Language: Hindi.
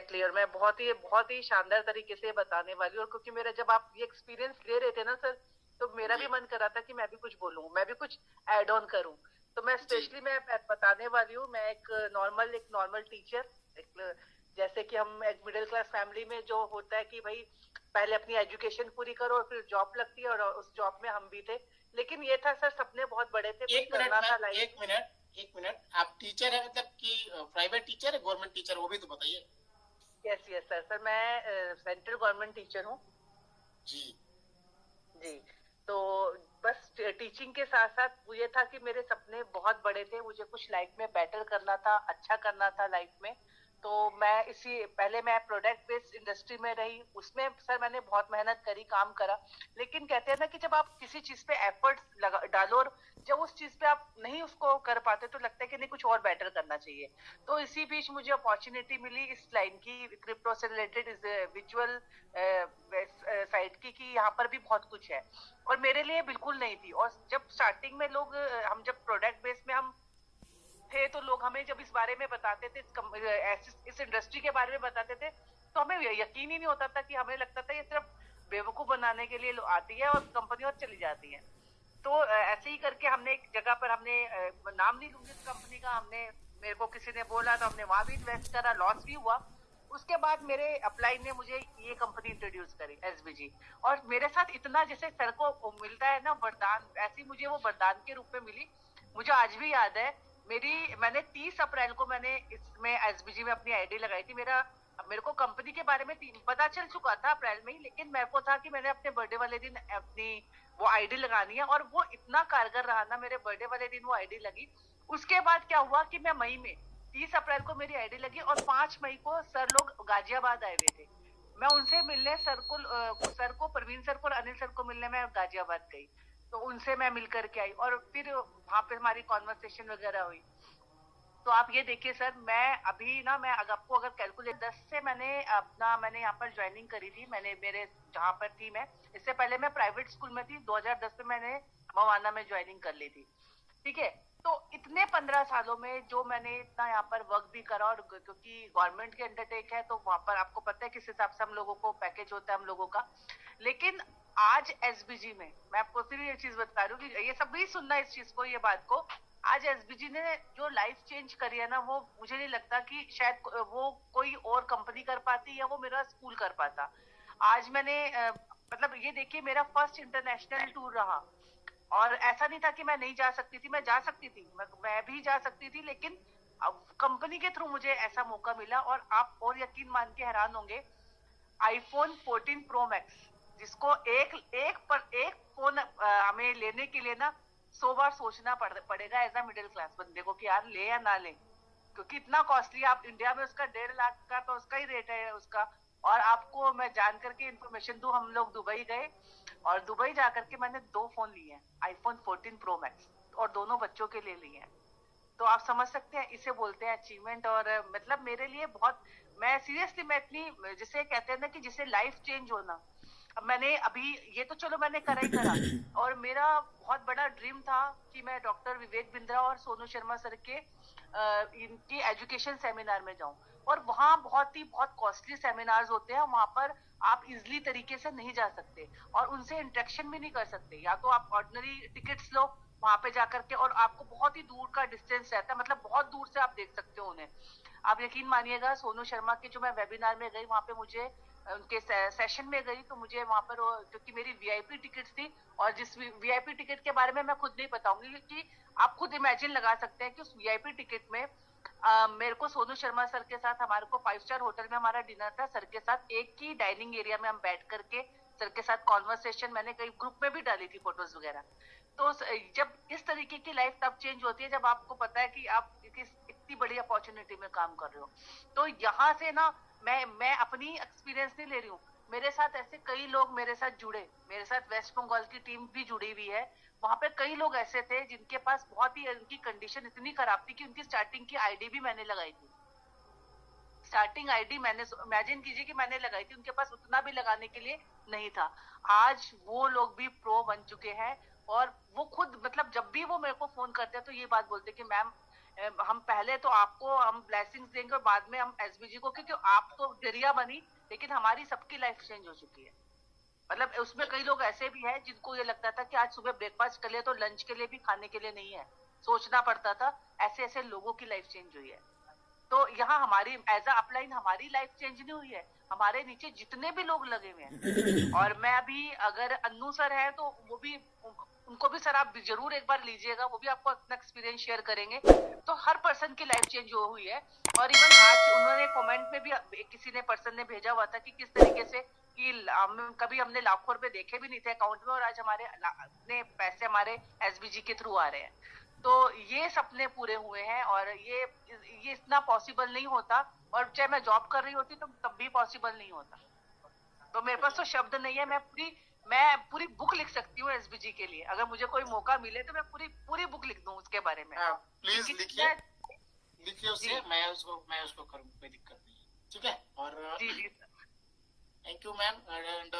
एग्जैक्टली और मैं बहुत ही शानदार तरीके से बताने वाली हूँ। और क्योंकि मेरा जब आप ये एक्सपीरियंस ले रहे थे ना सर, तो मेरा भी जी मन कर रहा था कि मैं भी कुछ बोलूँ, मैं भी कुछ ऐड ऑन करूँ। तो मैं जी स्पेशली मैं बताने वाली हूँ। मैं एक नॉर्मल टीचर, एक जैसे कि हम एक मिडिल क्लास फैमिली में जो होता है कि भाई पहले अपनी एजुकेशन पूरी करो और फिर जॉब लगती है, और उस जॉब में हम भी थे। लेकिन ये था सर, सपने बहुत बड़े थे, कुछ एक मिनट करना था मैम, लाइफ एक में। मिनट एक मिनट, आप टीचर है मतलब कि प्राइवेट टीचर है गवर्नमेंट टीचर, वो भी तो बताइए। यस यस सर, मैं सेंट्रल गवर्नमेंट टीचर हूँ जी जी। तो बस टीचिंग के साथ साथ ये था कि मेरे सपने बहुत बड़े थे, मुझे कुछ लाइफ में बेटर करना था, अच्छा करना था लाइफ में। तो मैं इसी पहले मैं प्रोडक्ट बेस्ड इंडस्ट्री में रही, उसमें सर मैंने बहुत मेहनत करी, काम करा। लेकिन कहते हैं ना कि जब आप किसी चीज पे एफर्ट्स लगा डालो और जब उस चीज पे आप नहीं उसको कर पाते, तो लगता है कि नहीं कुछ और बेटर करना चाहिए। तो इसी बीच मुझे अपॉर्चुनिटी मिली इस लाइन की, क्रिप्टो से रिलेटेड, इस विजुअल साइट की, कि यहाँ पर भी बहुत कुछ है और मेरे लिए बिल्कुल नहीं थी। और जब स्टार्टिंग में लोग हम जब प्रोडक्ट बेस में हम थे, तो लोग हमें जब इस बारे में बताते थे, इस इंडस्ट्री के बारे में बताते थे, तो हमें यकीन ही नहीं होता था। कि हमें लगता था ये सिर्फ बेवकूफ बनाने के लिए आती है और कंपनी और चली जाती है। तो ऐसे ही करके हमने एक जगह पर नाम नहीं लूंगी उस कंपनी का, हमने मेरे को किसी ने बोला तो हमने वहां भी इन्वेस्ट करा, लॉस भी हुआ। उसके बाद मेरे अपलाइन ने मुझे ये कंपनी इंट्रोड्यूस करी, एसबीजी। और मेरे साथ इतना, जैसे सर को मिलता है ना वरदान, ऐसी मुझे वो वरदान के रूप में मिली। मुझे आज भी याद है, मैंने 30 अप्रैल को मैंने इसमें एसबीजी में अपनी आईडी लगाई थी। मेरे को कंपनी के बारे में पता चल चुका था अप्रैल में ही, लेकिन मेरे को था कि मैंने अपने बर्थडे वाले दिन अपनी वो आईडी लगानी है। और वो इतना कारगर रहा ना, मेरे बर्थडे वाले दिन वो आईडी लगी। उसके बाद क्या हुआ कि मैं मई में, 30 अप्रैल को मेरी आईडी लगी और 5 मई को सर लोग गाजियाबाद आए हुए थे। मैं उनसे मिलने सर को प्रवीण सर को और अनिल सर को मिलने में गाजियाबाद गई। तो उनसे मैं मिल करके आई और फिर वहां पे हमारी कॉन्वर्सेशन वगैरह हुई। तो आप ये देखिए सर, मैं अगर कैलकुलेट 10 से मैंने यहाँ पर ज्वाइनिंग करी थी। मैंने मेरे जहाँ पर थी मैं, इससे पहले मैं प्राइवेट स्कूल में थी। 2010 में मैंने मवाना में ज्वाइनिंग कर ली थी। ठीक है। तो इतने 15 सालों में जो मैंने इतना यहाँ पर वर्क भी करा, और क्योंकि गवर्नमेंट के अंडरटेक है, तो वहां पर आपको पता है किस हिसाब से हम लोगों को पैकेज होता है हम लोगों का। लेकिन आज एसबीजी में मैं आपको फिर ये चीज बता रही हूँ कि ये सब भी सुनना इस चीज को, ये बात को। आज एसबीजी ने जो लाइफ चेंज करी है ना, वो मुझे नहीं लगता कि शायद वो कोई और कंपनी कर पाती या वो मेरा स्कूल कर पाता। आज मतलब ये देखिए, मेरा फर्स्ट इंटरनेशनल टूर रहा। और ऐसा नहीं था कि मैं नहीं जा सकती थी, मैं जा सकती थी, मैं भी जा सकती थी। लेकिन अब कंपनी के थ्रू मुझे ऐसा मौका मिला। और आप और यकीन मान के हैरान होंगे, आईफोन 14 प्रो मैक्स, जिसको एक फोन हमें लेने के लिए ना 100 बार सोचना पड़ेगा एज अ मिडिल क्लास बंदे को, कि यार ले या ना ले। क्योंकि इतना कॉस्टली, आप इंडिया में उसका 1.5 लाख का तो उसका ही रेट है उसका। और आपको मैं जान करके इन्फॉर्मेशन दूं, हम लोग दुबई गए और दुबई जाकर के मैंने 2 फोन लिए हैं, आईफोन 14 प्रो मैक्स, और दोनों बच्चों के लिए लिए हैं। तो आप समझ सकते हैं, इसे बोलते हैं अचीवमेंट। और मतलब मेरे लिए बहुत, मैं सीरियसली, मैं इतनी, जिसे कहते हैं ना कि जिसे लाइफ चेंज होना। अब मैंने अभी ये तो चलो मैंने करा ही करा। और मेरा बहुत बड़ा ड्रीम था कि मैं डॉक्टर विवेक बिंद्रा और सोनू शर्मा सर के इनकी एजुकेशन सेमिनार में जाऊं। और वहाँ बहुत कॉस्टली सेमिनार्स होते हैं, वहां पर आप इजिली तरीके से नहीं जा सकते और उनसे इंटरेक्शन भी नहीं कर सकते। या तो आप ऑर्डिनरी टिकट्स लो वहां पे जाकर के, और आपको बहुत ही दूर का डिस्टेंस रहता है, मतलब बहुत दूर से आप देख सकते हो उन्हें। आप यकीन मानिएगा, सोनू शर्मा के जो मैं वेबिनार में गई, वहां पे मुझे उनके सेशन में गई, तो मुझे वहां पर, क्योंकि मेरी वीआईपी टिकट थी, और जिस वीआईपी टिकट के बारे में मैं खुद नहीं बताऊंगी, कि आप खुद इमेजिन लगा सकते हैं कि उस वीआईपी टिकट में मेरे को सोनू शर्मा सर के साथ, हमारे को 5 स्टार होटल में हमारा डिनर था, सर के साथ एक ही डाइनिंग एरिया में हम बैठ करके सर के साथ कॉन्वर्सेशन, मैंने कई ग्रुप में भी डाली थी फोटोज वगैरह। तो जब इस तरीके की लाइफ तब चेंज होती है जब आपको पता है कि आप इतनी बड़ी अपॉर्चुनिटी में काम कर रहे हो। तो यहाँ से ना, मैं अपनी एक्सपीरियंस नहीं ले रही हूँ, मेरे साथ ऐसे कई लोग मेरे साथ जुड़े, मेरे साथ वेस्ट बंगाल की टीम भी जुड़ी हुई है। वहां पे कई लोग ऐसे थे जिनके पास बहुत ही, उनकी कंडीशन इतनी खराब थी कि उनकी स्टार्टिंग की आईडी भी मैंने लगाई थी। स्टार्टिंग आईडी मैंने, इमेजिन कीजिए कि मैंने लगाई थी, उनके पास उतना भी लगाने के लिए नहीं था। आज वो लोग भी प्रो बन चुके हैं। और वो खुद, मतलब जब भी वो मेरे को फोन करते हैं तो ये बात बोलते हैं कि मैम, हम पहले तो आपको हम ब्लेसिंग्स देंगे और बाद में हम एसबीजी को, क्योंकि आप तो जरिया बनी, लेकिन हमारी सबकी लाइफ चेंज हो चुकी है। मतलब उसमें कई लोग ऐसे भी हैं जिनको ये लगता था कि आज सुबह ब्रेकफास्ट कर लिया तो लंच के लिए भी खाने के लिए नहीं है, सोचना पड़ता था। ऐसे ऐसे लोगों की लाइफ चेंज हुई है। तो यहाँ हमारी एज अ अपलाइन हमारी लाइफ चेंज नहीं हुई है, हमारे नीचे जितने भी लोग लगे हुए हैं। और मैं अभी, अगर अन्नू सर है तो वो भी, उनको भी सर आप जरूर एक बार लीजिएगा, वो भी आपको अपना एक्सपीरियंस शेयर करेंगे। तो हर पर्सन की लाइफ चेंज हुई है। और इवन आज उन्होंने कमेंट में भी किसी ने पर्सन ने भेजा हुआ था कि किस तरीके से कि कभी हमने लाखों रुपए देखे भी नहीं थे अकाउंट में, और आज हमारे अपने पैसे हमारे एसबीजी के थ्रू आ रहे हैं। तो ये सपने पूरे हुए हैं, और ये इतना पॉसिबल नहीं होता, और चाहे मैं जॉब कर रही होती तो तब भी पॉसिबल नहीं होता। तो मेरे पास तो शब्द नहीं है, मैं पूरी बुक लिख सकती हूँ एसबीजी के लिए। अगर मुझे कोई मौका मिले तो मैं पूरी बुक लिख दूँ उसके बारे में। प्लीज लिखिए उससे, मैं उसको करूँ, कोई दिक्कत नहीं है, ठीक है। और जी जी थैंक यू मैम। एंड